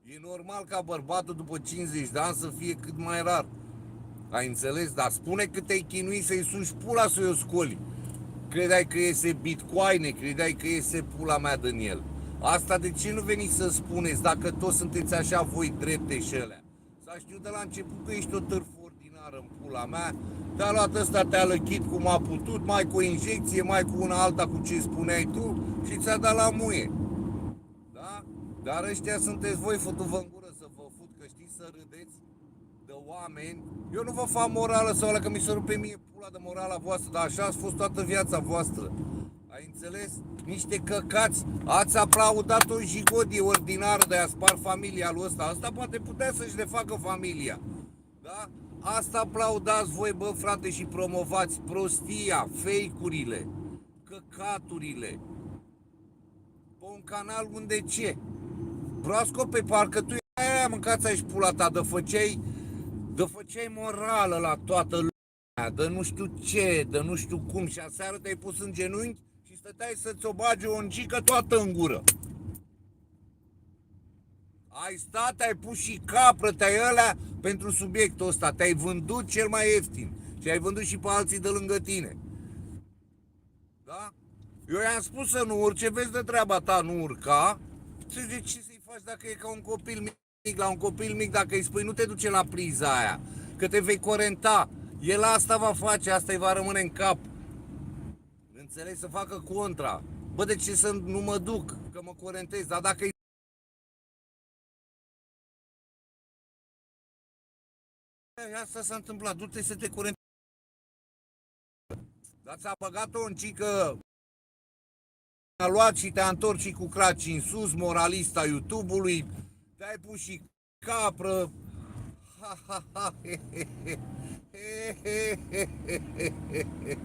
E normal ca bărbatul după 50 de ani să fie cât mai rar. Ai înțeles? Dar spune că te-ai chinuit să-i suși pula să-i o scoli. Credeai că iese bitcoine, credeai că iese pula mea din el. Asta de ce nu veniți să spuneți, dacă toți sunteți așa voi drepte și alea? S-a știut de la început că ești o târfă ordinară în pula mea, te-a luat ăsta, te-a lăchit cum a putut, mai cu o injecție, mai cu una alta cu ce spuneai tu și ți-a dat la muie. Da? Dar ăștia sunteți voi, fătu-vă în gură să vă fut, că știți să râdeți de oameni. Eu nu vă fac morală sau ala că mi se rupe mie pula de morala voastră, dar așa ați fost toată viața voastră. Ai înțeles? Niște căcați. Ați aplaudat o jigodie ordinară de a spar familia lui ăsta. Asta poate putea să-și refacă familia. Da? Asta aplaudați voi, bă, frate, și promovați prostia, fake-urile, căcaturile. Pe un canal unde ce? Proascope, parcă tu aia mâncați aici pula ta, de făceai morală la toată lumea, de nu știu ce, de nu știu cum, și aseară te-ai pus în genunchi și stăteai să-ți o bagi o încică toată în gură. Ai stat, ai pus și capră, te-ai ălea pentru subiectul ăsta, te-ai vândut cel mai ieftin și ai vândut și pe alții de lângă tine. Da? Eu i-am spus să nu urce, vezi de treaba ta, nu urca. De ce să-i faci dacă e ca un copil mic? La un copil mic, dacă îi spui, nu te duce la priza aia, că te vei corenta. El asta va face, asta îi va rămâne în cap. Înțelegi? Să facă contra. Bă, de ce să nu mă duc, că mă corentez? Dar dacă asta s-a întâmplat, du-te să te corentezi. Dar ți-a băgat-o în cică, a luat și te-a întors și cu craci în sus, moralista YouTube-ului, te-ai pus și capră. Ha, ha, ha, he, he, he. He, he, he, he, he,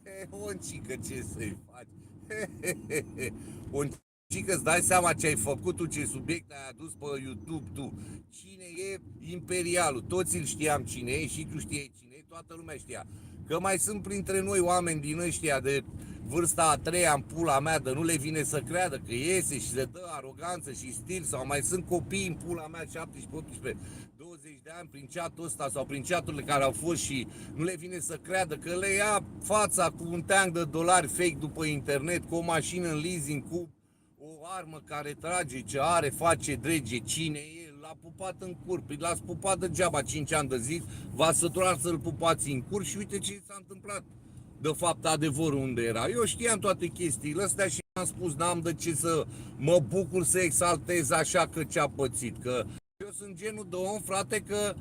he. Oncică, ce să-i faci? He, he, he, he. Oncică, îți dai seama ce ai făcut tu, ce subiect ai adus pe YouTube tu. Cine e Imperialul? Toți îl știam cine e și tu știai cine e, toată lumea știa. Că mai sunt printre noi oameni din ăștia de vârsta a treia în pula mea, de nu le vine să creadă că iese și se dă aroganță și stil, sau mai sunt copii în pula mea 17, 18, 20 de ani prin chatul ăsta sau prin chaturile care au fost și nu le vine să creadă că le ia fața cu un teanc de dolari fake după internet, cu o mașină în leasing, cu o armă care trage, ce are, face, drege, cine e, l-a pupat în cur, l-ați pupat degeaba 5 ani de zi, v-ați săturat să-l pupați în cur și uite ce s-a întâmplat. De fapt, adevărul unde era. Eu știam toate chestiile astea și am spus, n-am de ce să mă bucur să exaltez așa că ce-a pățit. Că eu sunt genul de om, frate, că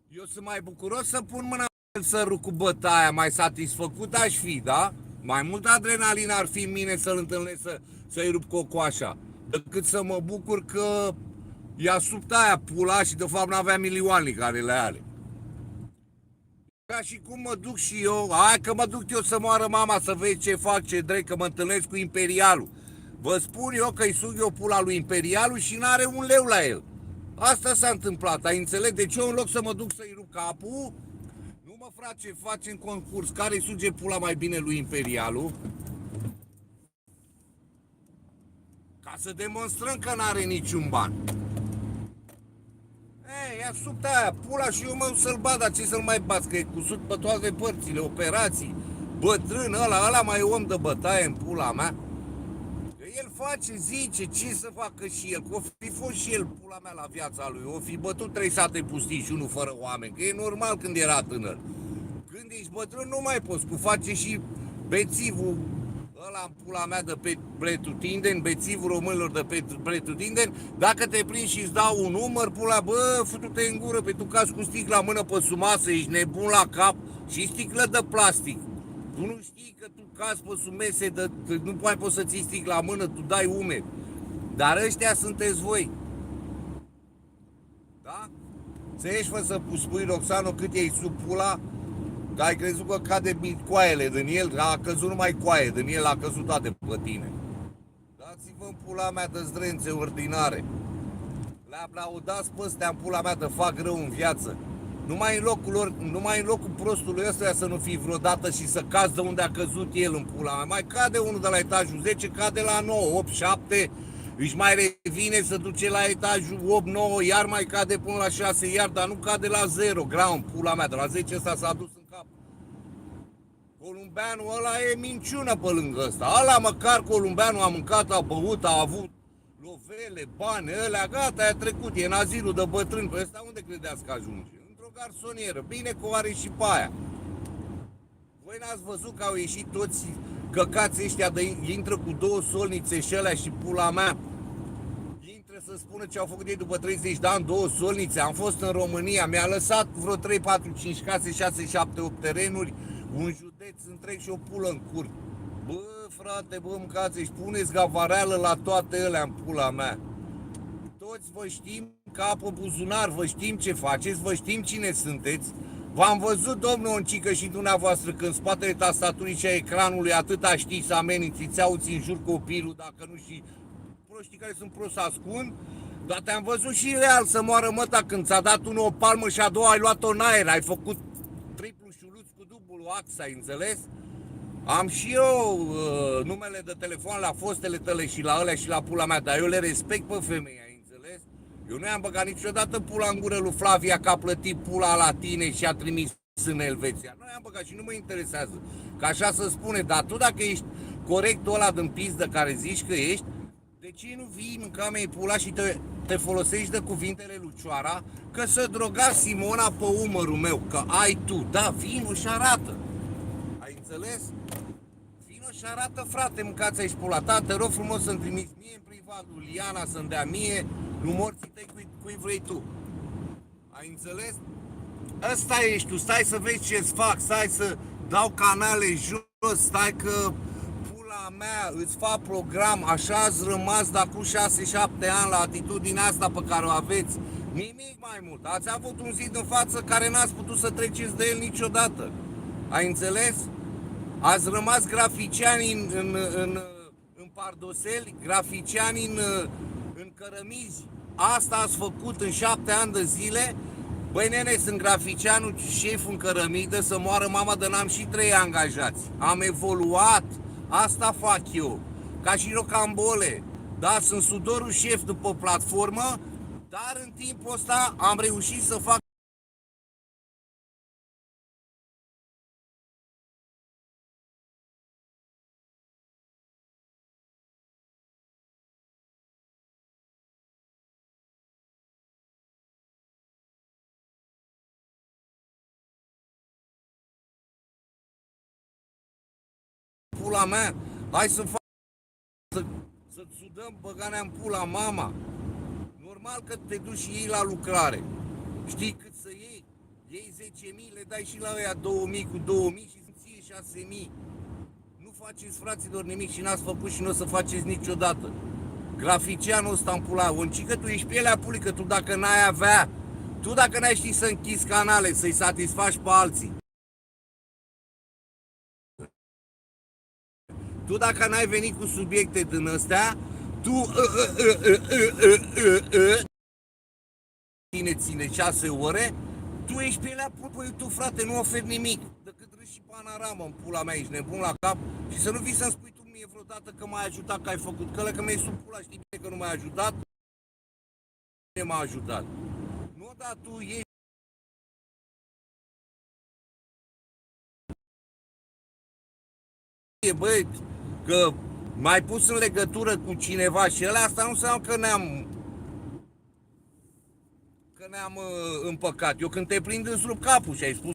eu sunt mai bucuros să pun mâna în sărul cu bătaia, mai satisfăcut aș fi, da? Mai mult adrenalină ar fi în mine să-l întâlnesc, să-i rup cocoașa, decât să mă bucur că i-a subt aia pula și de fapt n-avea milioane care le are. Ca și cum mă duc și eu, hai că mă duc eu să moară mama, să vezi ce fac, ce dreg, că mă întâlnesc cu Imperialul. Vă spun eu că îi sug eu pula lui Imperialul și n-are un leu la el. Asta s-a întâmplat, ai înțeles? Deci eu în loc să mă duc să-i rup capul, nu mă frate, facem concurs, care îi suge pula mai bine lui Imperialul, ca să demonstrăm că n-are niciun ban. Ia sub aia, pula și eu mă să-l bat, dar ce să-l mai bați, că e cusut pe toate părțile, operații, bătrân, ăla mai e om de bătaie în pula mea. Că el face, zice, ce să facă și el, că o fi fost și el pula mea la viața lui, o fi bătut 3 sate pustii și unul fără oameni, că e normal când era tânăr. Când ești bătrân nu mai poți, cu face și bețivul ăla în pula mea de pe pretutindeni, bețivul românilor de pe pretutindeni, dacă te prinzi și îți dau un număr, pula, bă, futu-te în gură, pe tu cazi cu sticla mână pe sumasă, ești nebun la cap și sticlă de plastic. Tu nu știi că tu cazi pe sumese, nu mai poți să ții sticla la mână, tu dai umed. Dar ăștia sunteți voi. Da? Să ieși, fă, să spui, Roxano, cât e sub pula, că ai crezut că cade coaiele din el, a căzut numai coaie din el, a căzut toate pe tine. Dați-vă în pula mea de zdrențe ordinare. Le aplaudați pe ăstea în pula mea de fac rău în viață. Numai în locul lor, numai în locul prostului ăsta să nu fii vreodată și să cazi de unde a căzut el în pula mea. Mai cade unul de la etajul 10, cade la 9, 8, 7 își mai revine să duce la etajul 8-9, iar mai cade până la 6, iar, dar nu cade la 0, ground, pula mea, de la 10 ăsta s-a dus în cap. Columbeanul ăla e minciună pe lângă ăsta. Ăla măcar Columbeanul a mâncat, a băut, a avut lovele, bani, ălea, gata, a trecut, e în azilul de bătrâni. Pe ăsta unde credeați că ajunge? Într-o garsonieră. Bine că o are și pe aia. Voi n-ați văzut că au ieșit toți căcați ăștia de intră cu 2 solnițe și ălea și pula mea. Intră să spună ce au făcut ei după 30 de ani, 2 solnițe. Am fost în România, mi-a lăsat vreo 3, 4, 5 case, 6, 7, 8 terenuri, un județ întreg și o pulă în cur. Bă, frate, bă, mâncați și puneți gavareală la toate alea în pula mea. Toți vă știm ca pe buzunar, vă știm ce faceți, vă știm cine sunteți. V-am văzut, domnul Oncică, și dumneavoastră, când în spatele tastaturii și a ecranului atâta știi să ameninți, îți auzi în jur copilul, dacă nu și proștii care sunt prost ascund, dar te-am văzut și real să moară măta când ți-a dat unul o palmă și a doua ai luat-o în aer, ai făcut triplu șuluț cu dublu ax, ai înțeles? Am și eu numele de telefon la fostele tale și la alea și la pula mea, dar eu le respect pe femei, ai înțeles? Eu nu i-am băgat niciodată pula în gură lui Flavia că a plătit pula la tine și a trimis în Elveția. Nu i-am băgat și nu mă interesează. Că așa se spune, dar tu dacă ești corectul ăla din pizdă care zici că ești, de ce nu vii în camei pula și te folosești de cuvintele lui Cioara că să droga Simona pe umărul meu, că ai tu, da, vino și arată. Ai înțeles? Vino și arată, frate, mâncați aici pula ta, te rog frumos să-mi trimiți mie în privat, lui Liana să-mi dea mie, lui morții tăi cui vrei tu. Ai înțeles? Ăsta ești tu, stai să vezi ce-ți fac, stai să dau canale jos, stai că pula mea îți fac program, așa ați rămas de acum 6-7 ani la atitudinea asta pe care o aveți. Nimic mai mult, ați avut un zid în față care n-ați putut să treceți de el niciodată. Ai înțeles? Ați rămas graficiani în Pardoseli, graficiani în Cărămizi. Asta ați făcut în 7 ani de zile. Băi nene, sunt graficianul șef în Cărămidă, să moară mama de n-am și 3 angajați. Am evoluat, asta fac eu, ca și rocambole. Da, sunt sudorul șef după platformă, dar în timpul ăsta am reușit să fac pula mea. Hai să fac să-ți sudăm băganea în pula mama. Normal că te duci și ei la lucrare. Știi cât să iei? Iei 10.000, le dai și la ăia 2.000 cu 2.000 și să-ți iei 6.000. Nu faceți, fraților, nimic și n-ați făcut și nu o să faceți niciodată. Graficianul ăsta în pula. Oncică, tu ești pielea pulică, tu dacă n-ai avea, tu dacă n-ai ști să închizi canale, să-i satisfaci pe alții, tu dacă n-ai venit cu subiecte din astea, tu ține 6 ore, tu ești pielea pupăi, tu, frate, nu oferi nimic decât râși și panoramă în pula mea, ești nebun la cap și să nu vii să-mi spui tu mie vreodată că m-ai ajutat, că ai făcut, că mi-ai sub pula, știi bine că nu m-ai ajutat, nu m-a ajutat. Nu, dar tu ești băi, că m-ai pus în legătură cu cineva și ăla, asta nu înseamnă că ne-am împăcat. Eu când te prind îți rup capul și ai spus,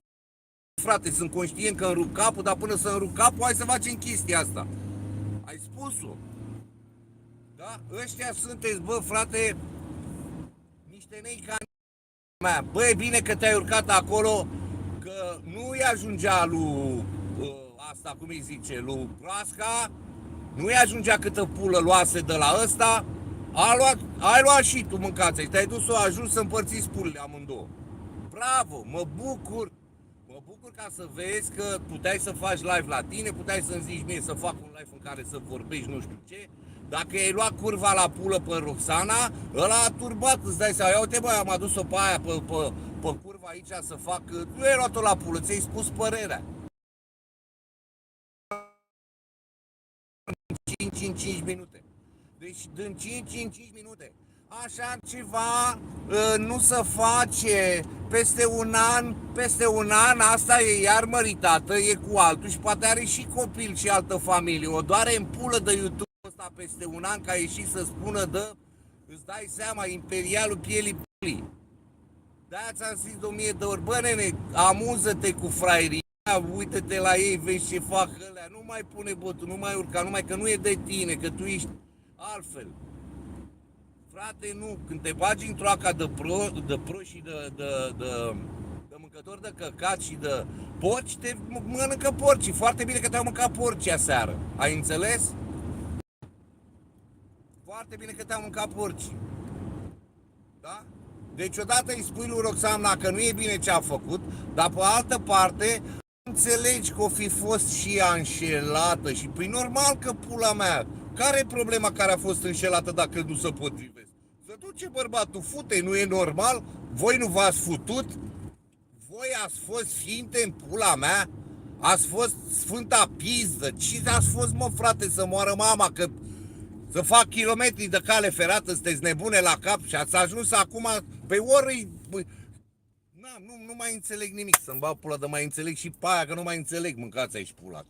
frate, sunt conștient că îmi rup capul, dar până să-mi rup capul, hai să facem chestia asta. Ai spus-o. Da? Ăștia sunteți, bă, frate, niște nei ca mea. Bă, e bine că te-ai urcat acolo, că nu-i ajungea lui asta, cum îi zice, lui Proasca, nu-i ajungea câtă pulă luase de la ăsta, ai luat și tu mâncați, te-ai dus să ajungi să împărțiți pulele amândouă. Bravo, mă bucur ca să vezi că puteai să faci live la tine, puteai să-mi zici mie să fac un live în care să vorbești nu știu ce. Dacă ai luat curva la pulă pe Roxana, ăla a turbat, îți dai seama, ia uite bă, am adus-o pe aia, pe curva aici să fac, nu ai luat-o la pulă, ți-ai spus părerea. 5 în 5 minute. Deci din 5 în 5 minute. Așa ceva nu se face peste un an, asta e iar măritată, e cu altul și poate are și copil și altă familie. O doare în pulă de YouTube ăsta peste un an, că a ieșit să spună îți dai seama, imperialul pielii pulii. De-aia ți-am zis de 1000 de ori, bă nene, amuză-te cu fraierii, uite-te la ei, vezi ce fac ălea, nu mai pune botul, nu mai urca, numai că nu e de tine, că tu ești altfel. Frate, nu, când te bagi într-o aca de pro și de mâncători de căcat și de porci, te mănâncă porci. Foarte bine că te-au mâncat porci aseară. Ai înțeles? Foarte bine că te-au mâncat porci. Da? Deci odată îi spui lui Roxana că nu e bine ce a făcut, dar pe altă parte înțelegi că o fi fost și ea înșelată și păi normal că pula mea, care e problema care a fost înșelată dacă nu se potrivesc? Să duce bărbatul, fute, nu e normal? Voi nu v-ați futut? Voi ați fost sfinte în pula mea? Ați fost sfânta pizdă? Ce ați fost, mă, frate, să moară mama? Că să fac kilometri de cale ferată, sunteți nebune la cap și ați ajuns acum pe ori... Nu mai înțeleg nimic, să-mi bag pula de mai înțeleg și pe aia, că nu mai înțeleg, mâncați aici pula.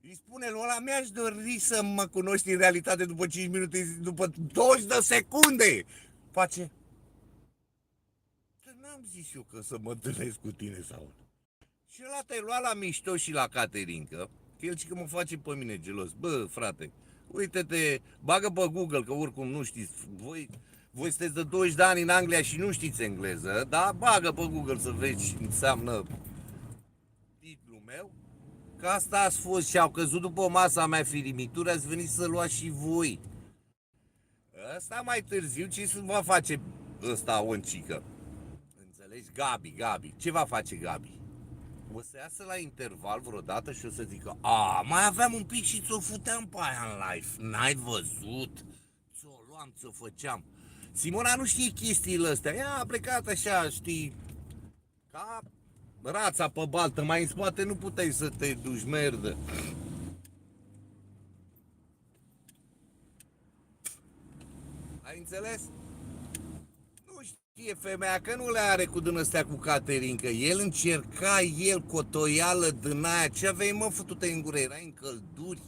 Îi spune lui ăla, mi-aș dori să mă cunoști în realitate după 5 minute, după 20 de secunde. Face. Că n-am zis eu că să mă întâlnesc cu tine sau... Și ăla te-ai luat la mișto și la Caterinca, că el și că mă face pe mine gelos. Bă, frate, uite-te, bagă pe Google, că oricum nu știți, voi sunteți de 20 de ani în Anglia și nu știți engleză, dar bagă pe Google să vezi ce înseamnă titlul meu. Că asta ați fost și au căzut după masa mea firimituri, ați venit să luați și voi. Asta mai târziu, ce să va face ăsta oncică? Înțelegi? Gabi. Ce va face Gabi? O să iasă la interval vreodată și o să zică, mai aveam un pic și ți-o futeam pe aia în live. N-ai văzut? Ți-o luam, ți-o făceam. Simona nu știe chestiile astea. Ea a plecat așa, știi, ca rața pe baltă, mai în spate nu puteai să te duci, merdă. Ai înțeles? Nu știe femeia că nu le are cu din astea cu Caterinca. El încerca, cotoială din aia. Ce aveai, mă, fătute în gură? Erai în călduri.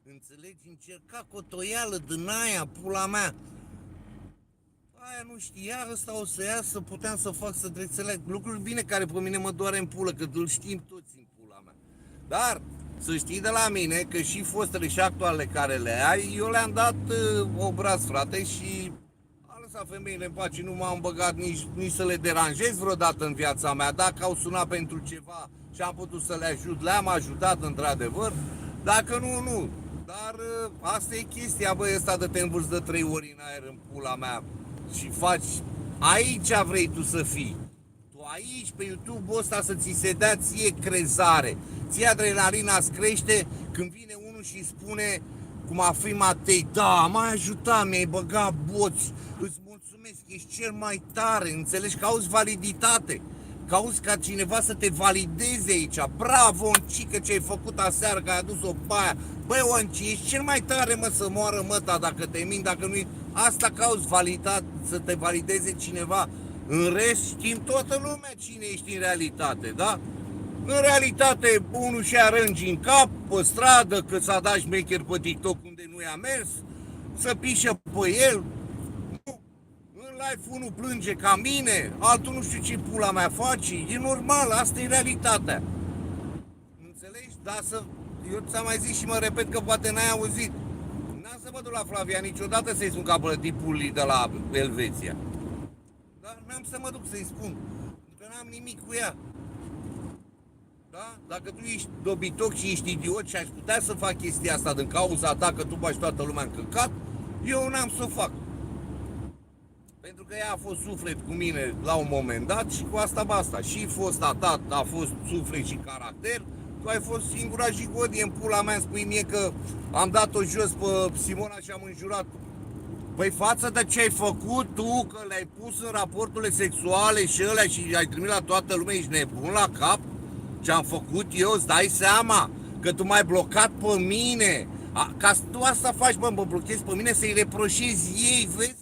Înțelegi? Încerca cotoială din aia, pula mea. Aia nu știa, ăsta o să iasă, puteam să fac să înțeleg lucruri bine care pe mine mă doare în pulă, că îl știm toți în pula mea. Dar să știi de la mine că și fostele și actualele care le ai, eu le-am dat obraz, frate, și a lăsat femeile în pace, nu m-am băgat nici să le deranjez vreodată în viața mea. Dacă au sunat pentru ceva și am putut să le ajut, le-am ajutat într-adevăr, dacă nu. Dar asta e chestia, băi, ăsta de te învârți de 3 ori în aer în pula mea și faci, aici vrei tu să fii. Tu aici, pe YouTube-ul ăsta, să ți se dea ție crezare. Ție adrenalina îți crește când vine unul și spune, cum a fi Matei, da, m-ai ajutat, mi-ai băgat boți, îți mulțumesc, ești cel mai tare, înțelegi, că auzi validitate. Cauți ca cineva să te valideze aici. Bravo, Oncică, ce ai făcut aseară, că ai adus-o pe aia. Băi, Onci, ești cel mai tare, mă, să moară măta dacă te mint, dacă nu-i... Asta cauți validat, să te valideze cineva. În rest, știm toată lumea cine ești în realitate, da? În realitate, unul și arângi în cap, pe stradă, că s-a dat șmecher pe TikTok unde nu i-a mers, să pișă pe el. Live unul plânge ca mine, altul nu știu ce pula mea face, e normal, asta e realitatea. Înțelegi? Dar eu ți-am mai zis și mă repet că poate n-ai auzit. N-am să mă duc la Flavia niciodată să-i spun capălă tipului de la Elveția. Dar n-am să mă duc să-i spun, că n-am nimic cu ea. Da? Dacă tu ești dobitoc și ești idiot și aș putea să fac chestia asta din cauza ta, că tu bagi toată lumea în căcat, eu n-am să o fac. Pentru că ea a fost suflet cu mine la un moment dat și cu asta basta. Și fosta ta a fost suflet și caracter, tu ai fost singura jigodie în pula mea, spui mie că am dat-o jos pe Simona și am înjurat. Păi față de ce ai făcut tu, că le-ai pus în raporturile sexuale și ălea și ai trimis la toată lumea, ești nebun la cap? Ce am făcut eu, îți dai seama că tu m-ai blocat pe mine. Ca tu asta faci, mă blochezi pe mine să-i reproșezi ei, vezi?